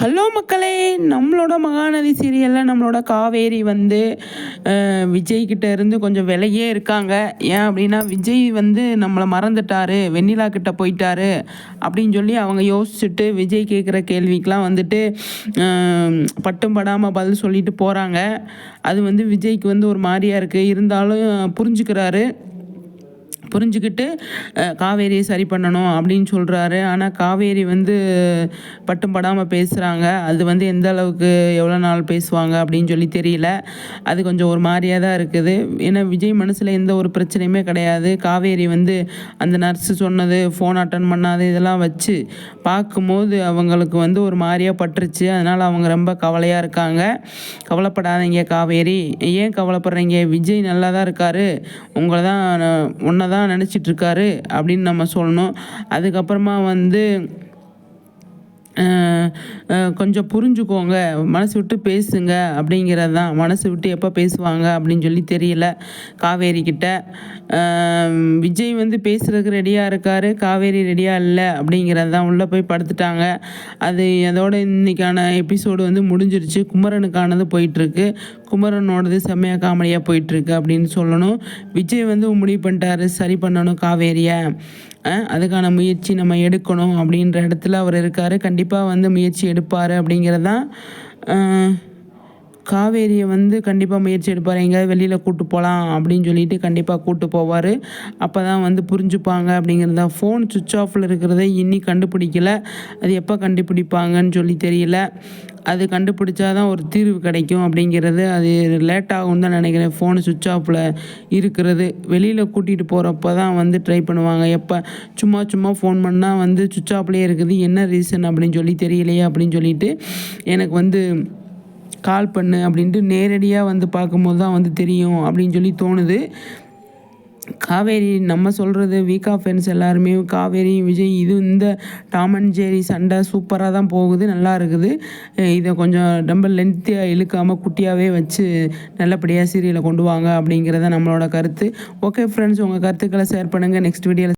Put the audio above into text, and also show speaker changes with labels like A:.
A: Hello மக்களே, நம்மளோட மகாநதி சீரியலில் நம்மளோட காவேரி வந்து விஜய்கிட்ட இருந்து கொஞ்சம் விலையே இருக்காங்க. ஏன் அப்படின்னா, விஜய் வந்து நம்மளை மறந்துட்டாரு, வெண்ணிலா கிட்ட போயிட்டாரு அப்படின்னு சொல்லி அவங்க யோசிச்சுட்டு விஜய் கேட்குற கேள்விக்கெலாம் வந்துட்டு பட்டும் படாமல் பதில் சொல்லிட்டு போகிறாங்க. அது வந்து விஜய்க்கு வந்து ஒரு மாதிரியாக இருக்குது. இருந்தாலும் புரிஞ்சுக்கிட்டு காவேரியை சரி பண்ணணும் அப்படின்னு சொல்கிறாரு. ஆனால் காவேரி வந்து பட்டும் படாமல் பேசுகிறாங்க. அது வந்து எந்த அளவுக்கு எவ்வளோ நாள் பேசுவாங்க அப்படின்னு சொல்லி தெரியல. அது கொஞ்சம் ஒரு மாதிரியாக தான் இருக்குது. ஏன்னா விஜய் மனசில் எந்த ஒரு பிரச்சனையுமே கிடையாது. காவேரி வந்து அந்த நர்ஸு சொன்னது, ஃபோன் அட்டன் பண்ணாது, இதெல்லாம் வச்சு பார்க்கும்போது அவங்களுக்கு வந்து ஒரு மாதிரியாக பட்டுருச்சு. அதனால் அவங்க ரொம்ப கவலையாக இருக்காங்க. கவலைப்படாதீங்க காவேரி, ஏன் கவலைப்படுறீங்க? விஜய் நல்லா தான் இருக்கார், உன்னை தான் நினச்சிட்ருக்காரு அப்படின்னு நம்ம சொல்லணும். அதுக்கப்புறமா வந்து கொஞ்சம் புரிஞ்சுக்கோங்க, மனசு விட்டு பேசுங்க அப்படிங்கிறது தான். மனசு விட்டு எப்போ பேசுவாங்க அப்படின்னு சொல்லி தெரியல காவேரிக்கிட்ட. விஜய் வந்து பேசுகிறதுக்கு ரெடியாக இருக்கார், காவேரி ரெடியாக இல்லை அப்படிங்கிறது தான். உள்ளே போய் படுத்துட்டாங்க. அதோட இன்றைக்கான எபிசோடு வந்து முடிஞ்சிருச்சு. குமரனுக்கானது போயிட்டுருக்கு. குமரனோடது செம்மையாக காமெடியாக போயிட்டுருக்கு அப்படின்னு சொல்லணும். விஜய் வந்து முடிவு பண்ணிட்டாரு, சரி பண்ணணும் காவேரியை, அதுக்கான முயற்சி நம்ம எடுக்கணும் அப்படின்ற இடத்துல அவர் இருக்கார். கண்டிப்பாக வந்து முயற்சி எடுப்பார் அப்படிங்கிறது தான். காவேரியை வந்து கண்டிப்பாக முயற்சி எடுப்பார். எங்கேயாவது வெளியில் கூப்பிட்டு போகலாம் அப்படின்னு சொல்லிட்டு கண்டிப்பாக கூப்பிட்டு போவார். அப்போ தான் வந்து புரிஞ்சுப்பாங்க அப்படிங்கிறது தான். ஃபோன் சுவிட்ச் ஆஃபில் இருக்கிறத இன்னி கண்டுபிடிக்கல. அது எப்போ கண்டுபிடிப்பாங்கன்னு சொல்லி தெரியல. அது கண்டுபிடிச்சா தான் ஒரு தீர்வு கிடைக்கும் அப்படிங்கிறது. அது லேட் ஆகும் தான் நினைக்கிறேன். ஃபோனு சுவிட்ச் ஆஃபில் இருக்கிறது வெளியில் கூட்டிகிட்டு போகிறப்ப தான் வந்து ட்ரை பண்ணுவாங்க. எப்போ சும்மா ஃபோன் பண்ணால் வந்து சுவிட்ச் ஆஃப்லேயே இருக்குது, என்ன ரீசன் அப்படின்னு சொல்லி தெரியலையே அப்படின்னு சொல்லிட்டு எனக்கு வந்து கால் பண்ணு அப்படின்ட்டு நேரடியாக வந்து பார்க்கும்போது தான் வந்து தெரியும் அப்படின்னு சொல்லி தோணுது. காவேரி நம்ம சொல்கிறது வீக் ஆஃப் ஃப்ரெண்ட்ஸ் எல்லாருமே காவேரி விஜய் இந்த டாம் அண்ட் ஜெரி சண்டை சூப்பராக தான் போகுது, நல்லா இருக்குது. இதை கொஞ்சம் ரொம்ப லென்த்தியாக இழுக்காமல் குட்டியாகவே வச்சு நல்லபடியாக சீரியலை கொண்டு வாங்க அப்படிங்கிறத நம்மளோட கருத்து. ஓகே ஃப்ரெண்ட்ஸ், உங்கள் கருத்துக்களை ஷேர் பண்ணுங்கள். நெக்ஸ்ட் வீடியோவில்